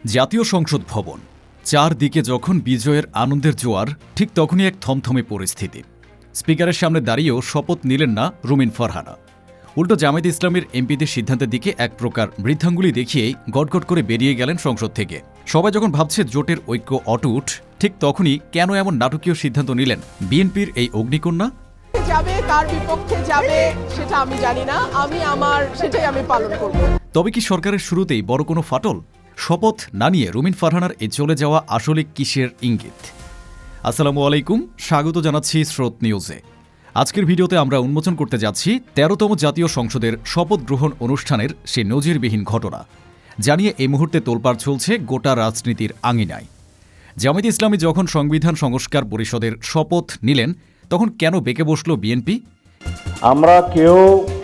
জাতীয় সংসদ ভবন, চারদিকে যখন বিজয়ের আনন্দের জোয়ার, ঠিক তখনই এক থমথমে পরিস্থিতি। স্পিকারের সামনে দাঁড়িয়েও শপথ নিলেন না রুমিন ফারহানা। উল্টো জামায়াতে ইসলামীর এমপিদের সিদ্ধান্তের দিকে এক প্রকার বৃদ্ধাঙ্গুলি দেখিয়েই গটগট করে বেরিয়ে গেলেন সংসদ থেকে। সবাই যখন ভাবছে জোটের ঐক্য অটুট, ঠিক তখনই কেন এমন নাটকীয় সিদ্ধান্ত নিলেন বিএনপির এই অগ্নিকন্যা? যাবে কার বিপক্ষে যাবে সেটা আমি জানি না, সেটাই আমি পালন করব। তবে কি সরকারের শুরুতেই বড় কোনো ফাটল? শপথ না নিয়ে রুমিন ফারহানার এই চলে যাওয়া আসলে কিসের ইঙ্গিত? আসসালামু আলাইকুম, স্বাগত জানাচ্ছি স্রোত নিউজে। আজকের ভিডিওতে আমরা উন্মোচন করতে যাচ্ছি ১৩তম জাতীয় সংসদের শপথ গ্রহণ অনুষ্ঠানের সে নজিরবিহীন ঘটনা, জানিয়ে এই মুহূর্তে তোলপাড় চলছে গোটা রাজনীতির আঙিনায়। জামায়াতে ইসলামী যখন সংবিধান সংস্কার পরিষদের শপথ নিলেন, তখন কেন বেঁকে বসল বিএনপি? আমরা কেউ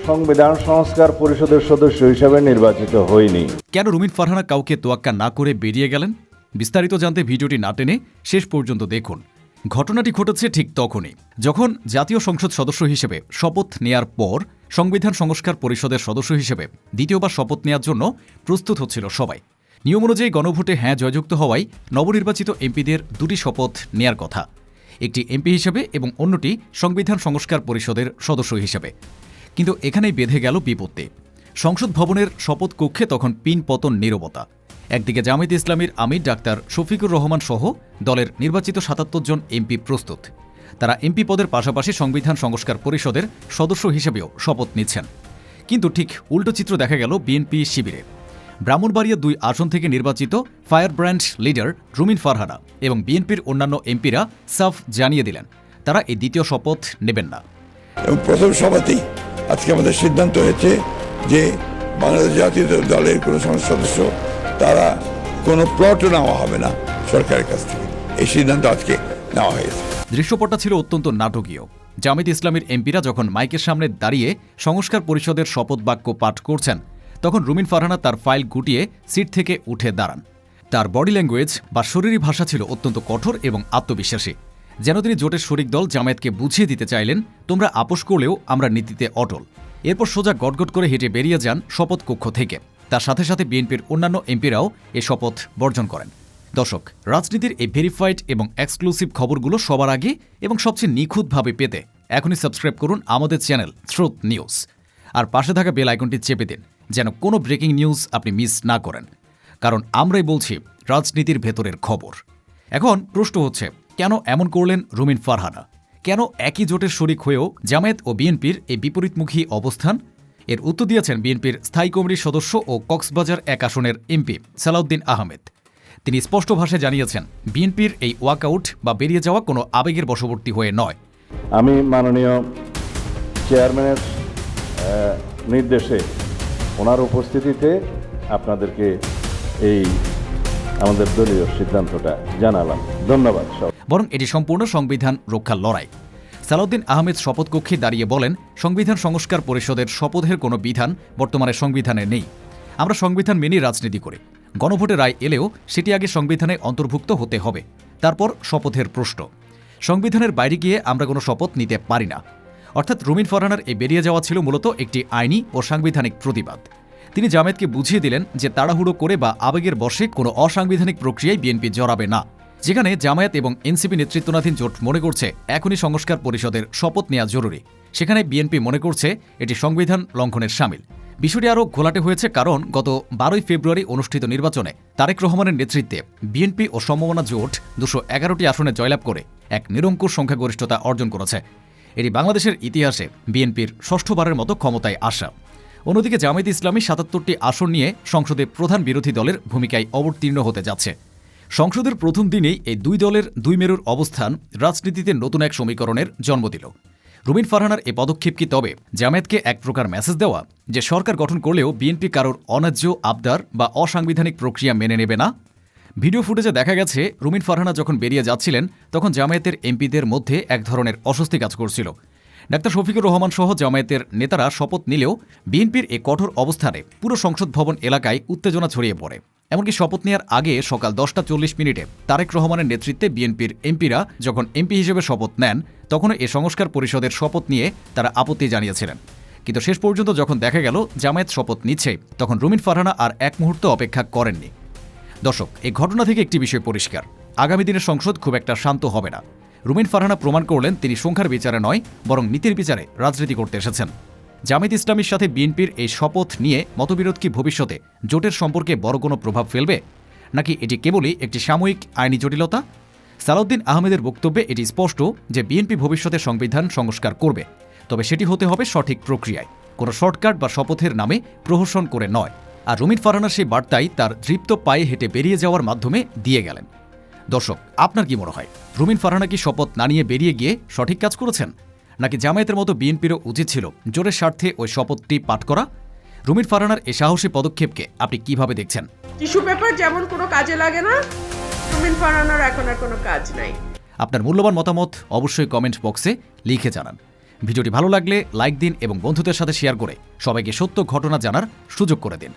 সংবিধান সংস্কার পরিষদের সদস্য হিসেবে নির্বাচিত হইনি। কেন রুমিন ফারহানা কাউকে তোয়াক্কা না করে বেরিয়ে গেলেন? বিস্তারিত জানতে ভিডিওটি না টেনে শেষ পর্যন্ত দেখুন। ঘটনাটি ঘটেছে ঠিক তখনই যখন জাতীয় সংসদ সদস্য হিসেবে শপথ নেয়ার পর সংবিধান সংস্কার পরিষদের সদস্য হিসেবে দ্বিতীয়বার শপথ নেয়ার জন্য প্রস্তুত হচ্ছিল সবাই। নিয়ম অনুযায়ী গণভোটে হ্যাঁ জয়যুক্ত হওয়ায় নবনির্বাচিত এমপিদের দুটি শপথ নেয়ার কথা, একটি এমপি হিসেবে এবং অন্যটি সংবিধান সংস্কার পরিষদের সদস্য হিসেবে। কিন্তু এখানেই বেঁধে গেল বিপত্তি। সংসদ ভবনের শপথ কক্ষে তখন পিন পতন নীরবতা। একদিকে জামায়াতে ইসলামীর আমির ডাক্তার শফিকুর রহমান সহ দলের নির্বাচিত ৭৭ জন এমপি প্রস্তুত। তারা এমপি পদের পাশাপাশি সংবিধান সংস্কার পরিষদের সদস্য হিসেবেও শপথ নিচ্ছেন। কিন্তু ঠিক উল্টো চিত্র দেখা গেল বিএনপি শিবিরে। ব্রাহ্মণবাড়িয়া ২ আসন থেকে নির্বাচিত ফায়ার ব্র্যান্ড লিডার রুমিন ফারহানা এবং বিএনপির অন্যান্য এমপিরা সাফ জানিয়ে দিলেন তারা এই দ্বিতীয় শপথ নেবেন না। এবং প্রথম সভাতেই আজকে আমাদের সিদ্ধান্ত হয়েছে যে বাংলাদেশ জাতীয় দলের কোনো সংসদ সদস্য তারা কোনো প্লটও নেওয়া হবে না সরকারের কাছ থেকে। এই সিদ্ধান্ত আজকে নেওয়া হয়েছে। দৃশ্যপটটা ছিল অত্যন্ত নাটকীয়। জামায়াতে ইসলামীর এমপিরা যখন মাইকের সামনে দাঁড়িয়ে সংস্কার পরিষদের শপথ বাক্য পাঠ করছেন, তখন রুমিন ফারহানা তার ফাইল গুটিয়ে সিট থেকে উঠে দাঁড়ান। তার বডি ল্যাঙ্গুয়েজ বা শরীরী ভাষা ছিল অত্যন্ত কঠোর এবং আত্মবিশ্বাসী, যেন তিনি জোটের শরিক দল জামায়াতকে বুঝিয়ে দিতে চাইলেন তোমরা আপোষ করলেও আমরা নীতিতে অটল। এরপর সোজা গটগট করে হেঁটে বেরিয়ে যান শপথ কক্ষ থেকে। তার সাথে সাথে বিএনপির অন্যান্য এমপিরাও এ শপথ বর্জন করেন। দর্শক, রাজনীতির এই ভেরিফাইড এবং এক্সক্লুসিভ খবরগুলো সবার আগে এবং সবচেয়ে নিখুঁতভাবে পেতে এখনই সাবস্ক্রাইব করুন আমাদের চ্যানেল স্রোত নিউজ, আর পাশে থাকা বেল আইকনটি চেপে দিন যেন কোনো ব্রেকিং নিউজ আপনি মিস না করেন, কারণ আমরাই বলছি রাজনীতির ভেতরের খবর। এখন প্রশ্ন হচ্ছে, কেন এমন করলেন রুমিন ফারহানা? কেন একই জোটের শরিক হয়েও জামায়াত ও বিএনপির এই বিপরীতমুখী অবস্থান? এর উত্তর দিয়েছেন বিএনপির স্থায়ী কমিটির সদস্য ও কক্সবাজার ১ আসনের এমপি সালাউদ্দিন আহমেদ। তিনি স্পষ্ট ভাষায় জানিয়েছেন, বিএনপির এই ওয়াকআউট বা বেরিয়ে যাওয়া কোনো আবেগের বশবর্তী হয়ে নয়। আমি মাননীয় চেয়ারম্যানের নির্দেশে ওনার উপস্থিতিতে আপনাদেরকে এই আমাদের দলীয় সিদ্ধান্তটা জানালাম। ধন্যবাদ সব। বরং এটি সম্পূর্ণ সংবিধান রক্ষার লড়াই। সালাউদ্দিন আহমেদ শপথকক্ষে দাঁড়িয়ে বলেন, সংবিধান সংস্কার পরিষদের শপথের কোনো বিধান বর্তমানে সংবিধানে নেই। আমরা সংবিধান মেনেই রাজনীতি করি। গণভোটে রায় এলেও সেটি আগে সংবিধানে অন্তর্ভুক্ত হতে হবে, তারপর শপথের প্রশ্ন। সংবিধানের বাইরে গিয়ে আমরা কোনো শপথ নিতে পারি না। অর্থাৎ রুমিন ফারহানার এই বেরিয়ে যাওয়া ছিল মূলত একটি আইনি ও সাংবিধানিক প্রতিবাদ। তিনি জামায়াতকে বুঝিয়ে দিলেন যে তাড়াহুড়ো করে বা আবেগের বশে কোনো অসাংবিধানিক প্রক্রিয়ায় বিএনপি জড়াবে না। যেখানে জামায়াত এবং এনসিপি নেতৃত্বাধীন জোট মনে করছে এখনই সংস্কার পরিষদের শপথ নেওয়া জরুরি, সেখানে বিএনপি মনে করছে এটি সংবিধান লঙ্ঘনের শামিল। বিষয়টি আরও ঘোলাটে হয়েছে কারণ গত ১২ই ফেব্রুয়ারি অনুষ্ঠিত নির্বাচনে তারেক রহমানের নেতৃত্বে বিএনপি ও সমমনা জোট ২১১টি আসনে জয়লাভ করে এক নিরঙ্কুশ সংখ্যাগরিষ্ঠতা অর্জন করেছে। এটি বাংলাদেশের ইতিহাসে বিএনপির ষষ্ঠবারের মতো ক্ষমতায় আসা। অন্যদিকে জামায়াতে ইসলামী ৭৭টি আসন নিয়ে সংসদে প্রধান বিরোধী দলের ভূমিকায় অবতীর্ণ হতে যাচ্ছে। সংসদের প্রথম দিনেই এই দুই দলের দুই মেরুর অবস্থান রাজনীতিতে নতুন এক সমীকরণের জন্ম দিল। রুমিন ফারহানার এ পদক্ষেপ কি তবে জামায়াতকে এক প্রকার মেসেজ দেওয়া যে সরকার গঠন করলেও বিএনপি কারোর অন্যায্য আবদার বা অসাংবিধানিক প্রক্রিয়া মেনে নেবে না? ভিডিও ফুটেজে দেখা গেছে, রুমিন ফারহানা যখন বেরিয়ে যাচ্ছিলেন তখন জামায়াতের এমপিদের মধ্যে এক ধরনের অস্বস্তি কাজ করছিল। ডাক্তার শফিকুর রহমান সহ জামায়াতের নেতারা শপথ নিলেও বিএনপির এই কঠোর অবস্থানে পুরো সংসদ ভবন এলাকায় উত্তেজনা ছড়িয়ে পড়ে। এমনকি শপথ নেওয়ার আগে সকাল ১০টা ৪০ তারেক রহমানের নেতৃত্বে বিএনপির এমপিরা যখন এমপি হিসেবে শপথ নেন, তখনও এ সংস্কার পরিষদের শপথ নিয়ে তারা আপত্তি জানিয়েছিলেন। কিন্তু শেষ পর্যন্ত যখন দেখা গেল জামায়াত শপথ নিচ্ছে, তখন রুমিন ফারহানা আর এক মুহূর্ত অপেক্ষা করেননি। দর্শক, এই ঘটনা থেকে একটি বিষয় পরিষ্কার, আগামী দিনের সংসদ খুব একটা শান্ত হবে না। রুমিন ফারহানা প্রমাণ করলেন তিনি সংখ্যার বিচারে নয়, বরং নীতির বিচারে রাজনীতি করতে এসেছেন। জামায়াত ইসলামীর সাথে বিএনপির এই শপথ নিয়ে মতবিরোধ কি ভবিষ্যতে জোটের সম্পর্কে বড় কোনো প্রভাব ফেলবে, নাকি এটি কেবলই একটি সাময়িক আইনি জটিলতা? সালাউদ্দিন আহমেদের বক্তব্যে এটি স্পষ্ট যে বিএনপি ভবিষ্যতে সংবিধান সংস্কার করবে, তবে সেটি হতে হবে সঠিক প্রক্রিয়ায়, কোনো শর্টকাট বা শপথের নামে প্রহসন করে নয়। আর রুমিন ফারহানার সেই বার্তাই তার দৃপ্ত পায়ে হেঁটে বেরিয়ে যাওয়ার মাধ্যমে দিয়ে গেলেন। দর্শক, আপনার কি মনে হয়, রুমিন ফারহানা কি শপথ না নিয়ে বেরিয়ে গিয়ে সঠিক কাজ করেছেন, নাকি জামায়াতের মতো বিএনপিরও উচিত ছিল জোরের স্বার্থে ওই শপথটি পাঠ করা? রুমিন ফারহানার এই সাহসী পদক্ষেপকে আপনি কিভাবে দেখছেন? টিস্যু পেপার যেমন কোনো কাজে লাগে না, রুমিন ফারহানার এখন আর কোনো কাজ নাই। আপনার মূল্যবান মতামত অবশ্যই কমেন্ট বক্সে লিখে জানান। ভিডিওটি ভালো লাগলে লাইক দিন এবং বন্ধুদের সাথে শেয়ার করে সবাইকে সত্য ঘটনা জানার সুযোগ করে দিন।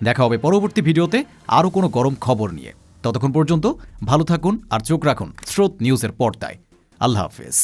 দেখা হবে পরবর্তী ভিডিওতে আরও কোনো গরম খবর নিয়ে। ততক্ষণ পর্যন্ত ভালো থাকুন আর চোখ রাখুন স্রোত নিউজের পর্দায়। আল্লাহ হাফেজ।